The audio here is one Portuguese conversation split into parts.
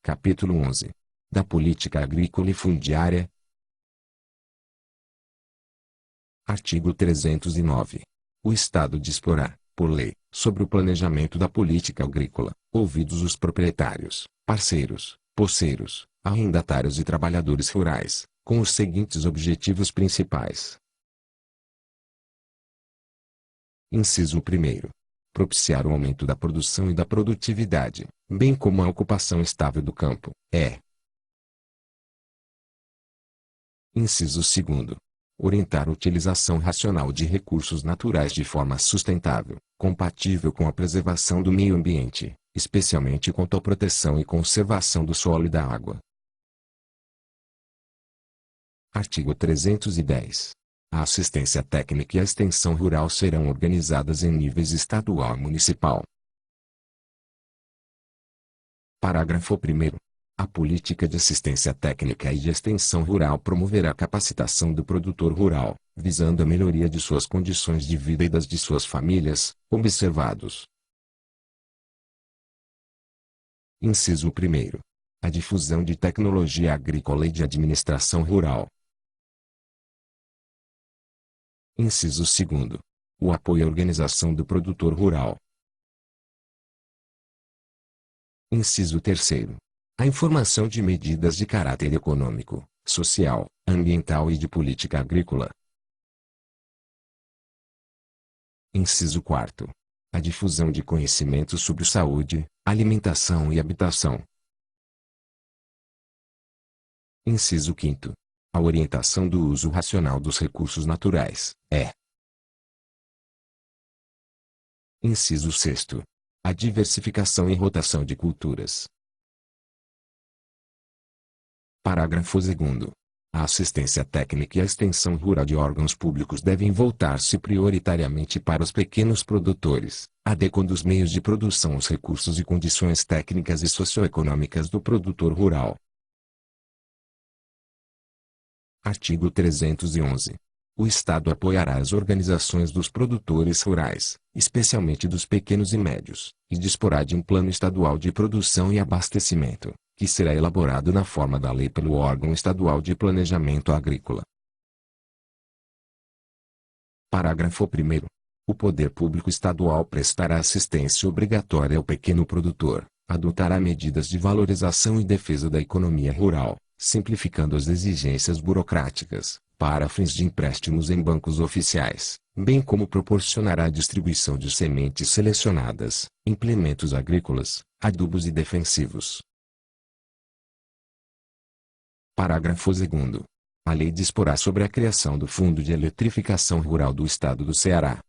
Capítulo 11. Da Política Agrícola e Fundiária. Artigo 309. O Estado disporá, por lei, sobre o planejamento da política agrícola, ouvidos os proprietários, parceiros, posseiros, arrendatários e trabalhadores rurais, com os seguintes objetivos principais. Inciso 1º. Propiciar o aumento da produção e da produtividade, bem como a ocupação estável do campo, Inciso 2º. Orientar a utilização racional de recursos naturais de forma sustentável, compatível com a preservação do meio ambiente, especialmente quanto à proteção e conservação do solo e da água. Artigo 310. A assistência técnica e a extensão rural serão organizadas em níveis estadual e municipal. Parágrafo 1º. A política de assistência técnica e de extensão rural promoverá a capacitação do produtor rural, visando a melhoria de suas condições de vida e das de suas famílias, observados. Inciso 1º. A difusão de tecnologia agrícola e de administração rural. Inciso 2º. O apoio à organização do produtor rural. Inciso 3º. A informação de medidas de caráter econômico, social, ambiental e de política agrícola. Inciso 4º. A difusão de conhecimentos sobre saúde, alimentação e habitação. Inciso 5º. A orientação do uso racional dos recursos naturais, Inciso 6º. A diversificação e rotação de culturas. Parágrafo 2º. A assistência técnica e a extensão rural de órgãos públicos devem voltar-se prioritariamente para os pequenos produtores, adequando os meios de produção aos recursos e condições técnicas e socioeconômicas do produtor rural. Artigo 311. O Estado apoiará as organizações dos produtores rurais, especialmente dos pequenos e médios, e disporá de um plano estadual de produção e abastecimento, que será elaborado na forma da lei pelo órgão estadual de planejamento agrícola. Parágrafo 1º. O poder público estadual prestará assistência obrigatória ao pequeno produtor, adotará medidas de valorização e defesa da economia rural, simplificando as exigências burocráticas, para fins de empréstimos em bancos oficiais, bem como proporcionará a distribuição de sementes selecionadas, implementos agrícolas, adubos e defensivos. Parágrafo 2º. A lei disporá sobre a criação do Fundo de Eletrificação Rural do Estado do Ceará.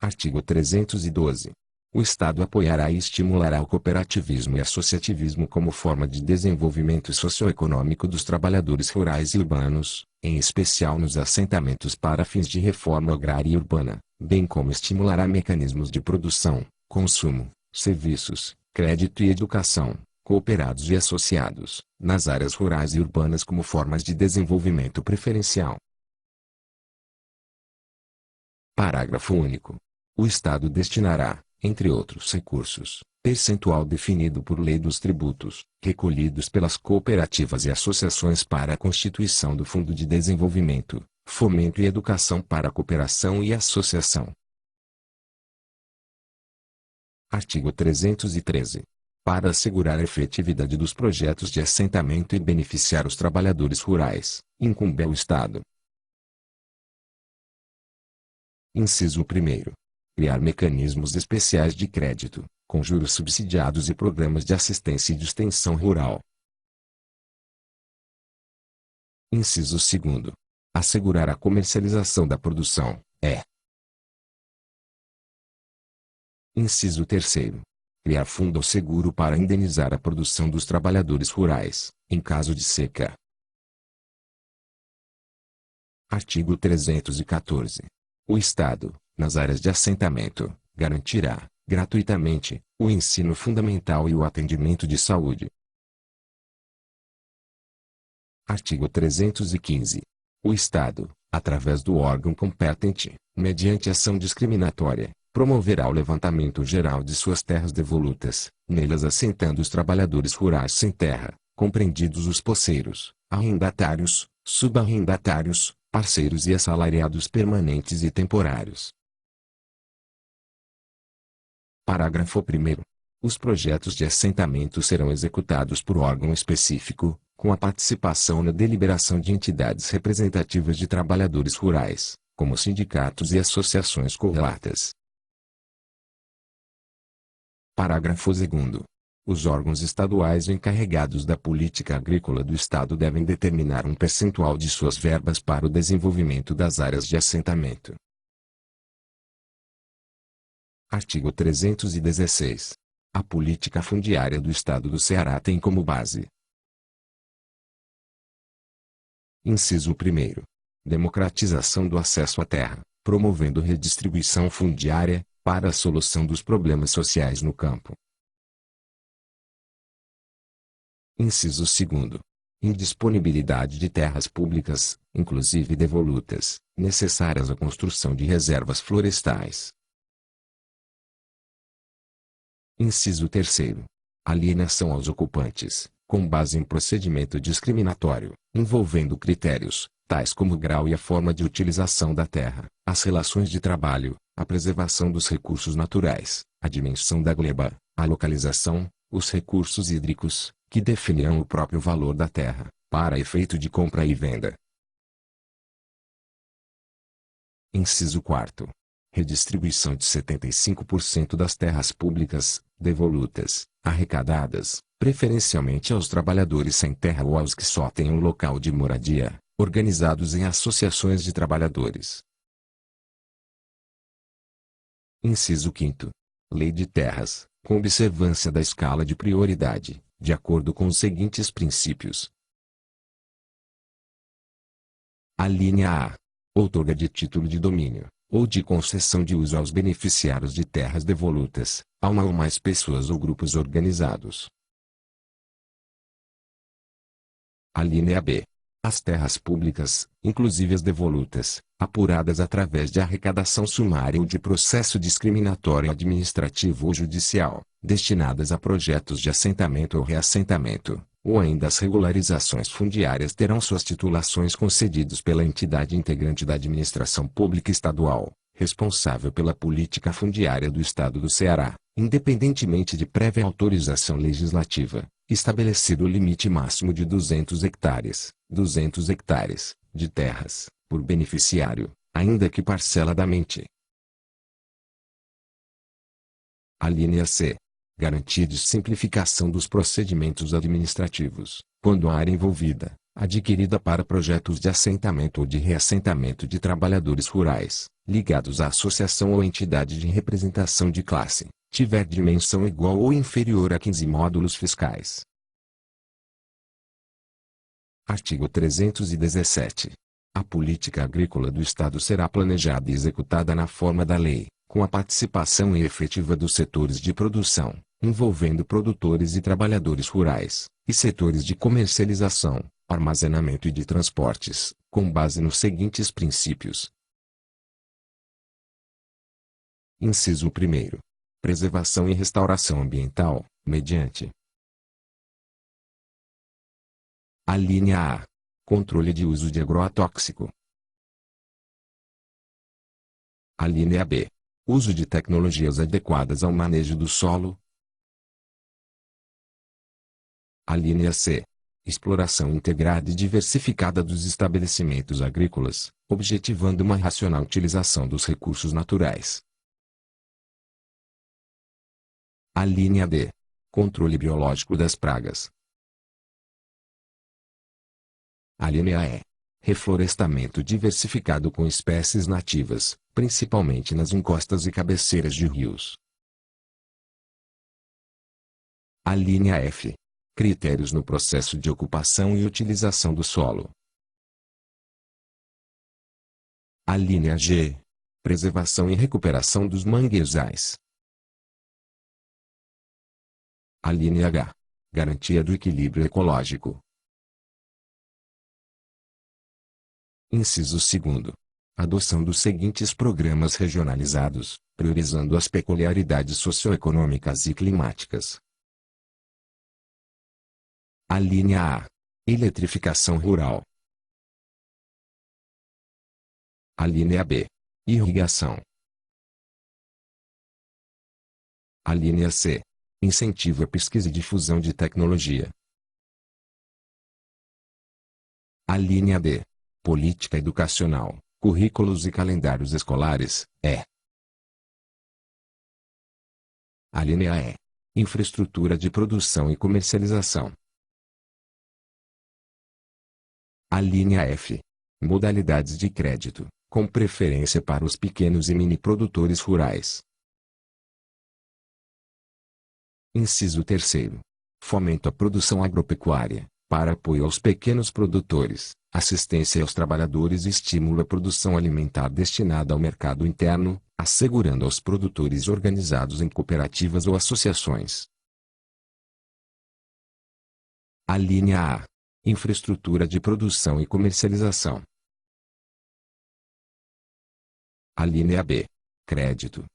Artigo 312. O Estado apoiará e estimulará o cooperativismo e associativismo como forma de desenvolvimento socioeconômico dos trabalhadores rurais e urbanos, em especial nos assentamentos para fins de reforma agrária e urbana, bem como estimulará mecanismos de produção, consumo, serviços, crédito e educação, cooperados e associados, nas áreas rurais e urbanas como formas de desenvolvimento preferencial. Parágrafo único. O Estado destinará, entre outros recursos, percentual definido por lei dos tributos, recolhidos pelas cooperativas e associações para a constituição do Fundo de Desenvolvimento, Fomento e Educação para a Cooperação e Associação. Artigo 313. Para assegurar a efetividade dos projetos de assentamento e beneficiar os trabalhadores rurais, incumbe ao Estado. Inciso 1º. Criar mecanismos especiais de crédito, com juros subsidiados e programas de assistência e de extensão rural. Inciso 2º. Assegurar a comercialização da produção, Inciso 3º. Criar fundo seguro para indenizar a produção dos trabalhadores rurais, em caso de seca. Artigo 314. O Estado, nas áreas de assentamento, garantirá, gratuitamente, o ensino fundamental e o atendimento de saúde. Artigo 315. O Estado, através do órgão competente, mediante ação discriminatória, promoverá o levantamento geral de suas terras devolutas, nelas assentando os trabalhadores rurais sem terra, compreendidos os poceiros, arrendatários, subarrendatários, parceiros e assalariados permanentes e temporários. Parágrafo 1º. Os projetos de assentamento serão executados por órgão específico, com a participação na deliberação de entidades representativas de trabalhadores rurais, como sindicatos e associações correlatas. Parágrafo 2º. Os órgãos estaduais encarregados da política agrícola do Estado devem determinar um percentual de suas verbas para o desenvolvimento das áreas de assentamento. Artigo 316. A política fundiária do Estado do Ceará tem como base: inciso 1º. Democratização do acesso à terra, promovendo redistribuição fundiária, para a solução dos problemas sociais no campo. Inciso 2º. Indisponibilidade de terras públicas, inclusive devolutas, necessárias à construção de reservas florestais. Inciso 3º. Alienação aos ocupantes, com base em procedimento discriminatório, envolvendo critérios, tais como o grau e a forma de utilização da terra, as relações de trabalho, a preservação dos recursos naturais, a dimensão da gleba, a localização, os recursos hídricos, que definirão o próprio valor da terra, para efeito de compra e venda. Inciso 4º. Redistribuição de 75% das terras públicas, devolutas, arrecadadas, preferencialmente aos trabalhadores sem terra ou aos que só têm um local de moradia, organizados em associações de trabalhadores. Inciso 5º. Lei de terras, com observância da escala de prioridade, de acordo com os seguintes princípios. Alínea A. Outorga de título de domínio, ou de concessão de uso aos beneficiários de terras devolutas, a uma ou mais pessoas ou grupos organizados. Alínea B. As terras públicas, inclusive as devolutas, apuradas através de arrecadação sumária ou de processo discriminatório administrativo ou judicial, destinadas a projetos de assentamento ou reassentamento, ou ainda as regularizações fundiárias terão suas titulações concedidas pela entidade integrante da administração pública estadual, responsável pela política fundiária do Estado do Ceará, independentemente de prévia autorização legislativa, estabelecido o limite máximo de 200 hectares, de terras, por beneficiário, ainda que parceladamente. Alínea C. Garantia de simplificação dos procedimentos administrativos, quando a área envolvida, adquirida para projetos de assentamento ou de reassentamento de trabalhadores rurais, ligados à associação ou entidade de representação de classe, tiver dimensão igual ou inferior a 15 módulos fiscais. Artigo 317. A política agrícola do Estado será planejada e executada na forma da lei, com a participação efetiva dos setores de produção, envolvendo produtores e trabalhadores rurais, e setores de comercialização, armazenamento e de transportes, com base nos seguintes princípios. Inciso 1º. Preservação e restauração ambiental, mediante: alínea A. Controle de uso de agrotóxico. Alínea B. Uso de tecnologias adequadas ao manejo do solo. Alínea C. Exploração integrada e diversificada dos estabelecimentos agrícolas, objetivando uma racional utilização dos recursos naturais. Alínea D. Controle biológico das pragas. Alínea E. Reflorestamento diversificado com espécies nativas, principalmente nas encostas e cabeceiras de rios. Alínea F. Critérios no processo de ocupação e utilização do solo. Alínea G. Preservação e recuperação dos manguezais. Alínea H. Garantia do equilíbrio ecológico. Inciso 2º. Adoção dos seguintes programas regionalizados, priorizando as peculiaridades socioeconômicas e climáticas. A linha A. Eletrificação rural. A linha B. Irrigação. A linha C. Incentivo à pesquisa e difusão de tecnologia. A linha D. Política educacional, currículos e calendários escolares, E. A linha E. Infraestrutura de produção e comercialização. A linha F. Modalidades de crédito, com preferência para os pequenos e mini produtores rurais. Inciso 3º. Fomento à produção agropecuária, para apoio aos pequenos produtores, assistência aos trabalhadores e estímulo à produção alimentar destinada ao mercado interno, assegurando aos produtores organizados em cooperativas ou associações. A linha A. Infraestrutura de produção e comercialização. A linha B. Crédito.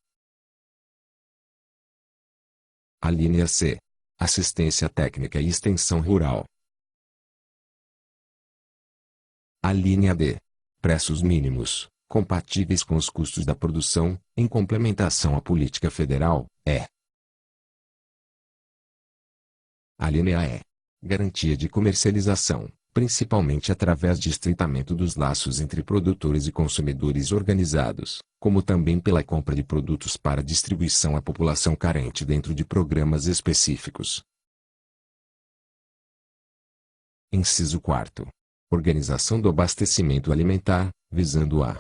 A linha C. Assistência técnica e extensão rural. A linha D. Preços mínimos, compatíveis com os custos da produção, em complementação à política federal, E. A linha E. Garantia de comercialização, principalmente através de estreitamento dos laços entre produtores e consumidores organizados, como também pela compra de produtos para distribuição à população carente dentro de programas específicos. Inciso 4º. Organização do abastecimento alimentar, visando a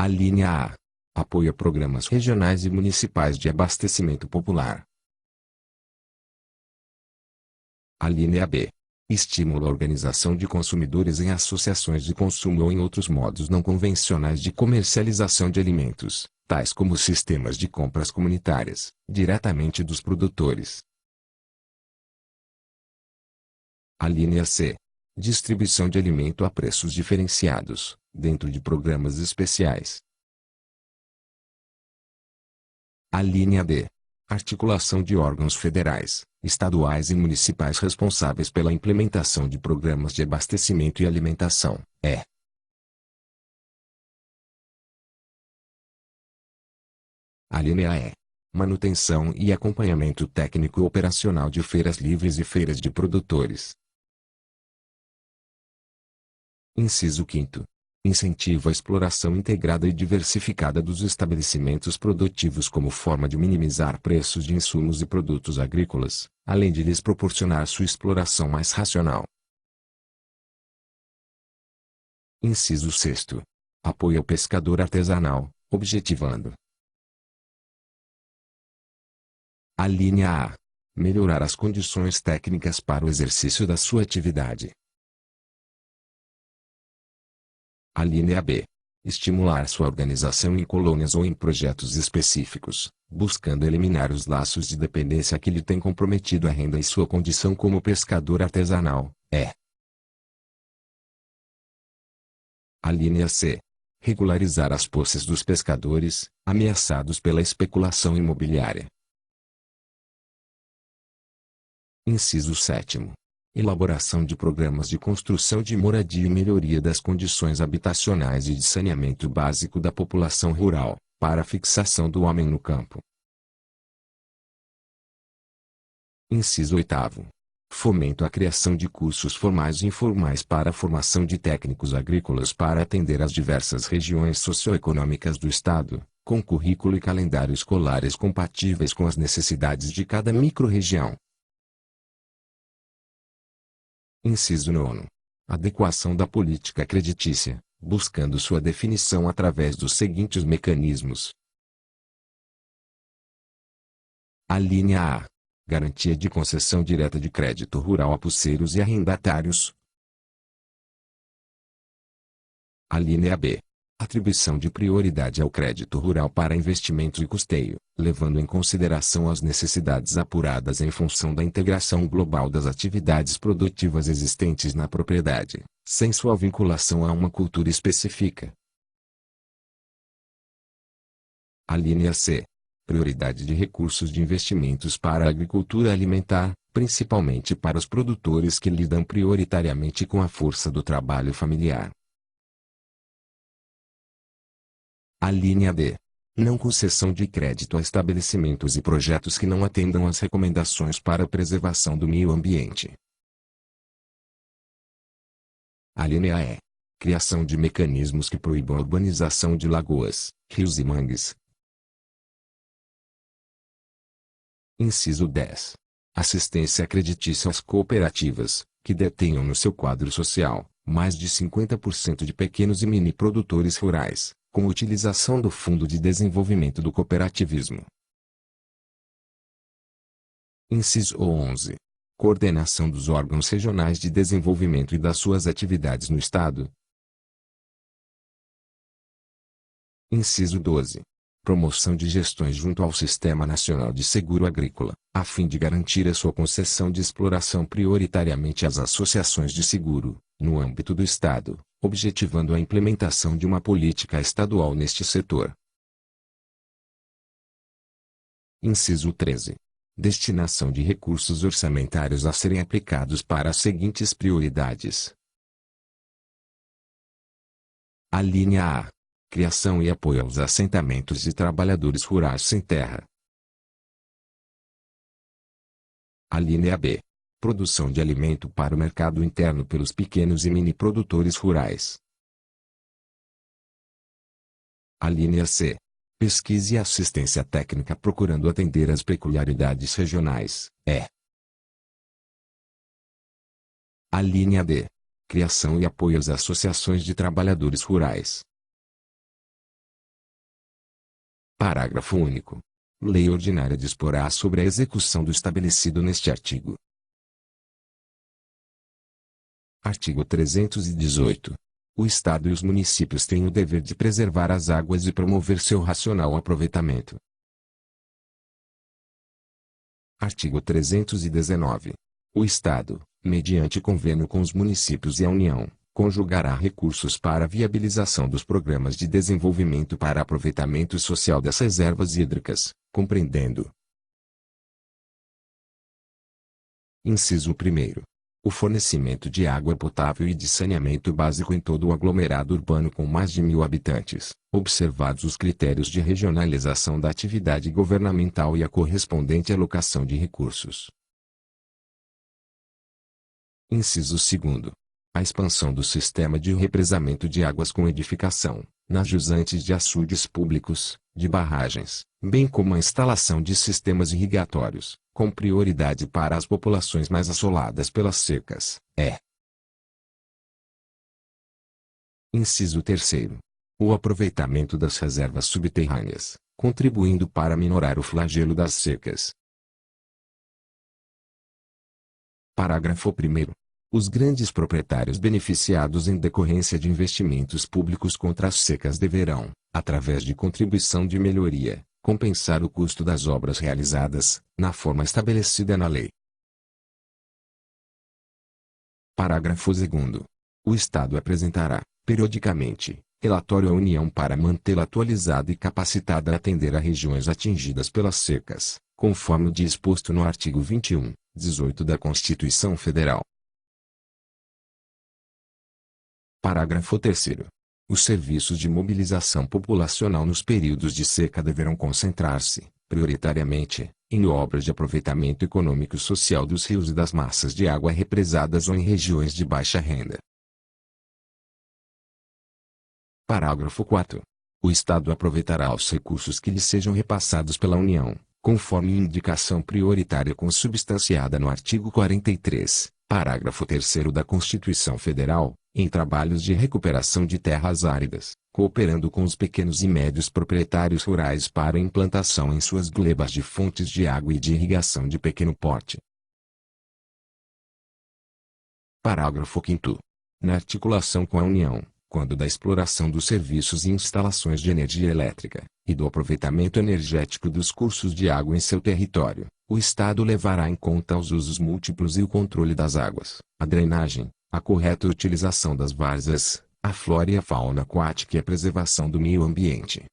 linha A. Apoio a programas regionais e municipais de abastecimento popular. A linha B. Estímulo à organização de consumidores em associações de consumo ou em outros modos não convencionais de comercialização de alimentos, tais como sistemas de compras comunitárias, diretamente dos produtores. A linha C. Distribuição de alimento a preços diferenciados, dentro de programas especiais. A linha D. Articulação de órgãos federais, estaduais e municipais responsáveis pela implementação de programas de abastecimento e alimentação, E. A linha E. Manutenção e acompanhamento técnico e operacional de feiras livres e feiras de produtores. Inciso 5º. Incentivo à exploração integrada e diversificada dos estabelecimentos produtivos como forma de minimizar preços de insumos e produtos agrícolas, além de lhes proporcionar sua exploração mais racional. Inciso 6º. Apoio ao pescador artesanal, objetivando a linha A. Melhorar as condições técnicas para o exercício da sua atividade. A linha B. Estimular sua organização em colônias ou em projetos específicos, buscando eliminar os laços de dependência que lhe têm comprometido a renda e sua condição como pescador artesanal, E. A linha C. Regularizar as posses dos pescadores, ameaçados pela especulação imobiliária. Inciso 7º. Elaboração de programas de construção de moradia e melhoria das condições habitacionais e de saneamento básico da população rural, para a fixação do homem no campo. Inciso 8º. Fomento à criação de cursos formais e informais para a formação de técnicos agrícolas para atender às diversas regiões socioeconômicas do Estado, com currículo e calendário escolares compatíveis com as necessidades de cada microrregião. Inciso 9º. Adequação da política creditícia, buscando sua definição através dos seguintes mecanismos. A linha A. Garantia de concessão direta de crédito rural a pulseiros e arrendatários. A linha B. Atribuição de prioridade ao crédito rural para investimentos e custeio, levando em consideração as necessidades apuradas em função da integração global das atividades produtivas existentes na propriedade, sem sua vinculação a uma cultura específica. A linha C. Prioridade de recursos de investimentos para a agricultura alimentar, principalmente para os produtores que lidam prioritariamente com a força do trabalho familiar. A linha D. Não concessão de crédito a estabelecimentos e projetos que não atendam às recomendações para a preservação do meio ambiente. A linha E. Criação de mecanismos que proíbam a urbanização de lagoas, rios e mangues. Inciso 10. Assistência creditícia às cooperativas, que detenham no seu quadro social, mais de 50% de pequenos e mini produtores rurais, com utilização do Fundo de Desenvolvimento do Cooperativismo. Inciso 11. Coordenação dos órgãos regionais de desenvolvimento e das suas atividades no Estado. Inciso 12. Promoção de gestões junto ao Sistema Nacional de Seguro Agrícola, a fim de garantir a sua concessão de exploração prioritariamente às associações de seguro, no âmbito do Estado, objetivando a implementação de uma política estadual neste setor. Inciso 13. Destinação de recursos orçamentários a serem aplicados para as seguintes prioridades. A linha A. Criação e apoio aos assentamentos de trabalhadores rurais sem terra. A linha B. Produção de alimento para o mercado interno pelos pequenos e mini produtores rurais. A linha C. Pesquisa e assistência técnica procurando atender às peculiaridades regionais, A linha D. Criação e apoio às associações de trabalhadores rurais. Parágrafo único. Lei ordinária disporá sobre a execução do estabelecido neste artigo. Artigo 318. O Estado e os municípios têm o dever de preservar as águas e promover seu racional aproveitamento. Artigo 319. O Estado, mediante convênio com os municípios e a União, conjugará recursos para a viabilização dos programas de desenvolvimento para aproveitamento social das reservas hídricas, compreendendo. Inciso 1º. O fornecimento de água potável e de saneamento básico em todo o aglomerado urbano com mais de 1.000 habitantes, observados os critérios de regionalização da atividade governamental e a correspondente alocação de recursos. Inciso 2º. A expansão do sistema de represamento de águas com edificação, nas jusantes de açudes públicos, de barragens, bem como a instalação de sistemas irrigatórios, com prioridade para as populações mais assoladas pelas secas, Inciso 3º. O aproveitamento das reservas subterrâneas, contribuindo para minorar o flagelo das secas. Parágrafo 1º. Os grandes proprietários beneficiados em decorrência de investimentos públicos contra as secas deverão, através de contribuição de melhoria, compensar o custo das obras realizadas, na forma estabelecida na lei. Parágrafo 2º. O Estado apresentará, periodicamente, relatório à União para mantê-la atualizada e capacitada a atender a regiões atingidas pelas secas, conforme o disposto no artigo 21, 18 da Constituição Federal. Parágrafo 3º. Os serviços de mobilização populacional nos períodos de seca deverão concentrar-se, prioritariamente, em obras de aproveitamento econômico e social dos rios e das massas de água represadas ou em regiões de baixa renda. Parágrafo 4º. O Estado aproveitará os recursos que lhe sejam repassados pela União, conforme indicação prioritária consubstanciada no artigo 43, parágrafo 3º da Constituição Federal, em trabalhos de recuperação de terras áridas, cooperando com os pequenos e médios proprietários rurais para a implantação em suas glebas de fontes de água e de irrigação de pequeno porte. Parágrafo 5º. Na articulação com a União, quando da exploração dos serviços e instalações de energia elétrica, e do aproveitamento energético dos cursos de água em seu território, o Estado levará em conta os usos múltiplos e o controle das águas, a drenagem, a correta utilização das várzeas, a flora e a fauna aquática e a preservação do meio ambiente.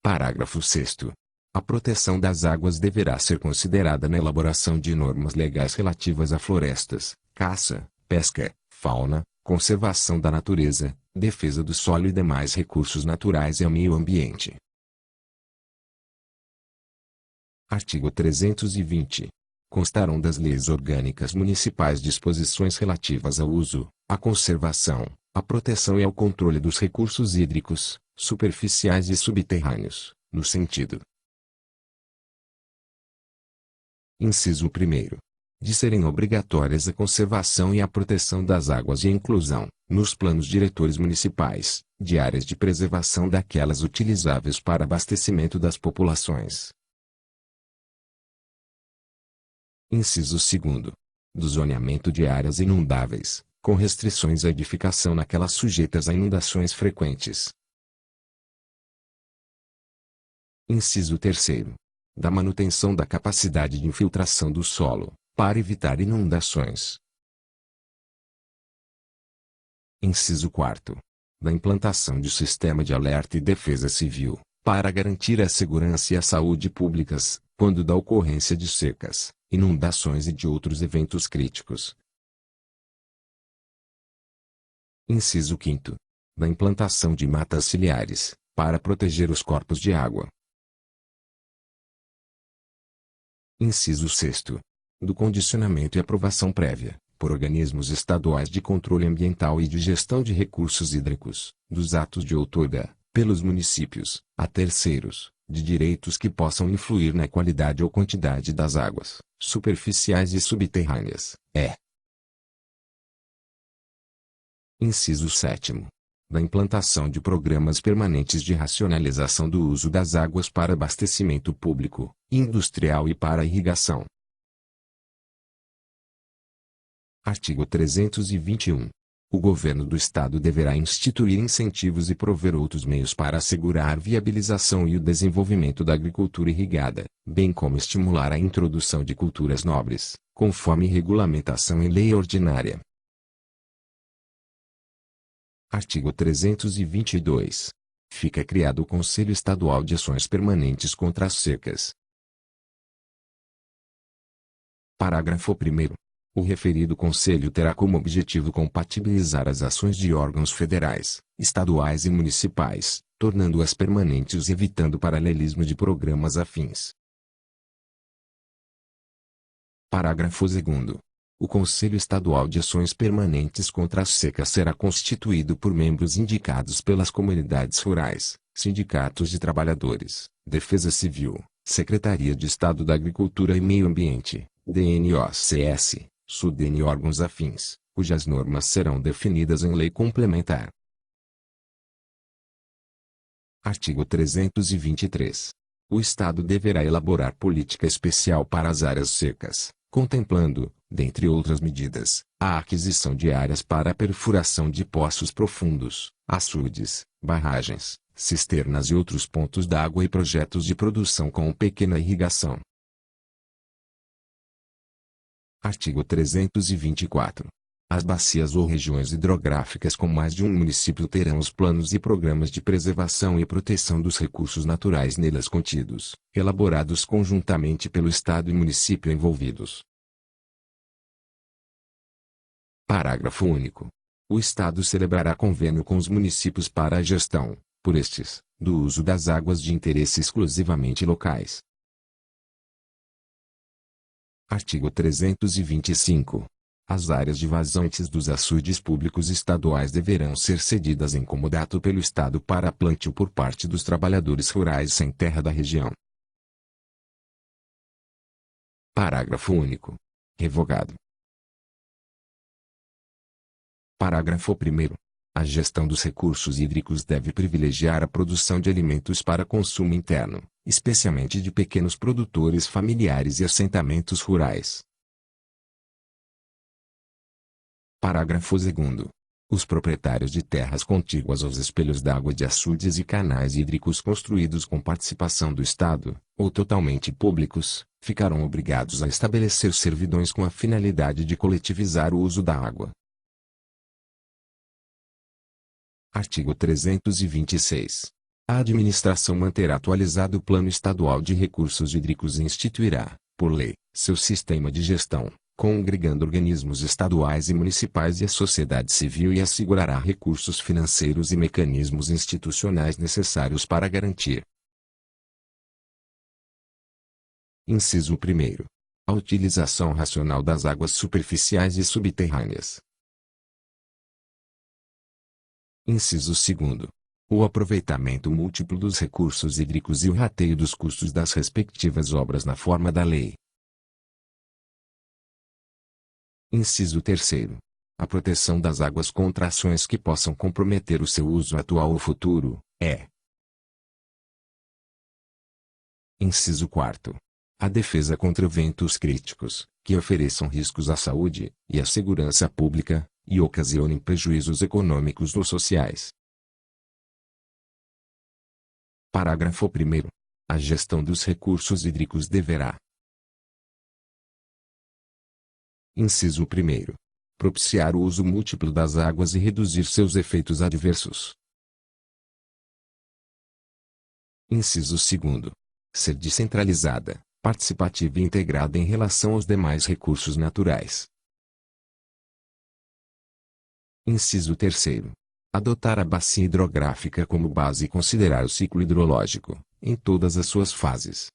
Parágrafo 6º. A proteção das águas deverá ser considerada na elaboração de normas legais relativas a florestas, caça, pesca, fauna, conservação da natureza, defesa do solo e demais recursos naturais e ao meio ambiente. Artigo 320. Constarão das leis orgânicas municipais disposições relativas ao uso, à conservação, à proteção e ao controle dos recursos hídricos, superficiais e subterrâneos, no sentido: inciso 1º. De serem obrigatórias a conservação e a proteção das águas e a inclusão, nos planos diretores municipais, de áreas de preservação daquelas utilizáveis para abastecimento das populações. Inciso 2º. Do zoneamento de áreas inundáveis, com restrições à edificação naquelas sujeitas a inundações frequentes. Inciso 3º. Da manutenção da capacidade de infiltração do solo, para evitar inundações. Inciso 4º. Da implantação de sistema de alerta e defesa civil, para garantir a segurança e a saúde públicas, quando da ocorrência de secas, inundações e de outros eventos críticos. Inciso 5º. Da implantação de matas ciliares, para proteger os corpos de água. Inciso 6º. Do condicionamento e aprovação prévia, por organismos estaduais de controle ambiental e de gestão de recursos hídricos, dos atos de outorga, pelos municípios, a terceiros, de direitos que possam influir na qualidade ou quantidade das águas, superficiais e subterrâneas, Inciso 7º. Da implantação de programas permanentes de racionalização do uso das águas para abastecimento público, industrial e para irrigação. Artigo 321. O governo do Estado deverá instituir incentivos e prover outros meios para assegurar a viabilização e o desenvolvimento da agricultura irrigada, bem como estimular a introdução de culturas nobres, conforme regulamentação em lei ordinária. Artigo 322. Fica criado o Conselho Estadual de Ações Permanentes contra as Secas. Parágrafo 1º. O referido Conselho terá como objetivo compatibilizar as ações de órgãos federais, estaduais e municipais, tornando-as permanentes e evitando paralelismo de programas afins. Parágrafo 2º. O Conselho Estadual de Ações Permanentes contra as Secas será constituído por membros indicados pelas comunidades rurais, sindicatos de trabalhadores, Defesa Civil, Secretaria de Estado da Agricultura e Meio Ambiente, DNOCS, SUDENE e órgãos afins, cujas normas serão definidas em lei complementar. Artigo 323. O Estado deverá elaborar política especial para as áreas secas, contemplando, dentre outras medidas, a aquisição de áreas para a perfuração de poços profundos, açudes, barragens, cisternas e outros pontos d'água e projetos de produção com pequena irrigação. Artigo 324. As bacias ou regiões hidrográficas com mais de um município terão os planos e programas de preservação e proteção dos recursos naturais nelas contidos, elaborados conjuntamente pelo Estado e município envolvidos. Parágrafo único. O Estado celebrará convênio com os municípios para a gestão, por estes, do uso das águas de interesse exclusivamente locais. Artigo 325. As áreas de vazantes dos açudes públicos estaduais deverão ser cedidas em comodato pelo Estado para plantio por parte dos trabalhadores rurais sem terra da região. Parágrafo único. Revogado. Parágrafo 1º. A gestão dos recursos hídricos deve privilegiar a produção de alimentos para consumo interno, especialmente de pequenos produtores familiares e assentamentos rurais. Parágrafo 2º. Os proprietários de terras contíguas aos espelhos d'água de açudes e canais hídricos construídos com participação do Estado, ou totalmente públicos, ficarão obrigados a estabelecer servidões com a finalidade de coletivizar o uso da água. Artigo 326. A administração manterá atualizado o Plano Estadual de Recursos Hídricos e instituirá, por lei, seu sistema de gestão, congregando organismos estaduais e municipais e a sociedade civil e assegurará recursos financeiros e mecanismos institucionais necessários para garantir. Inciso 1º. A utilização racional das águas superficiais e subterrâneas. Inciso 2º. O aproveitamento múltiplo dos recursos hídricos e o rateio dos custos das respectivas obras na forma da lei. Inciso 3º. A proteção das águas contra ações que possam comprometer o seu uso atual ou futuro, é. Inciso 4º. A defesa contra eventos críticos, que ofereçam riscos à saúde e à segurança pública, e ocasionem prejuízos econômicos ou sociais. Parágrafo 1º. A gestão dos recursos hídricos deverá. Inciso 1º. Propiciar o uso múltiplo das águas e reduzir seus efeitos adversos. Inciso 2º. Ser descentralizada, participativa e integrada em relação aos demais recursos naturais. Inciso 3º. Adotar a bacia hidrográfica como base e considerar o ciclo hidrológico, em todas as suas fases.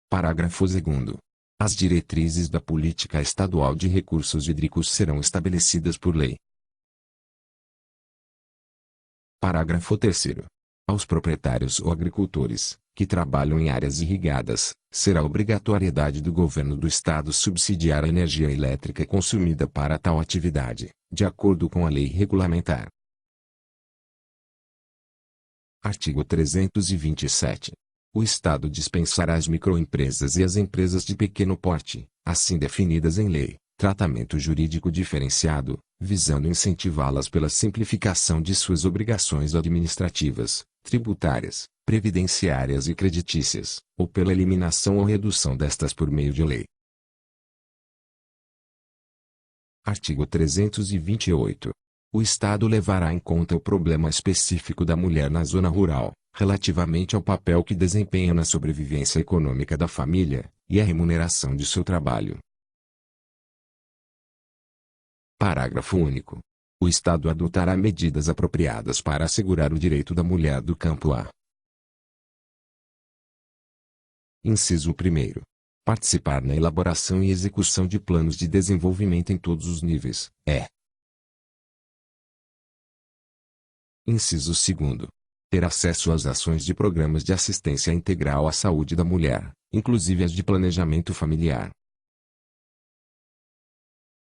Parágrafo 2º. As diretrizes da Política Estadual de Recursos Hídricos serão estabelecidas por lei. Parágrafo 3º. Aos proprietários ou agricultores, que trabalham em áreas irrigadas, será obrigatoriedade do governo do estado subsidiar a energia elétrica consumida para tal atividade, de acordo com a lei regulamentar. Artigo 327. O Estado dispensará às microempresas e às empresas de pequeno porte, assim definidas em lei, tratamento jurídico diferenciado, visando incentivá-las pela simplificação de suas obrigações administrativas, tributárias, previdenciárias e creditícias, ou pela eliminação ou redução destas por meio de lei. Artigo 328. O Estado levará em conta o problema específico da mulher na zona rural, relativamente ao papel que desempenha na sobrevivência econômica da família, e à remuneração de seu trabalho. Parágrafo único. O Estado adotará medidas apropriadas para assegurar o direito da mulher do campo a. Inciso 1º. Participar na elaboração e execução de planos de desenvolvimento em todos os níveis, é. Inciso 2º. Ter acesso às ações de programas de assistência integral à saúde da mulher, inclusive as de planejamento familiar,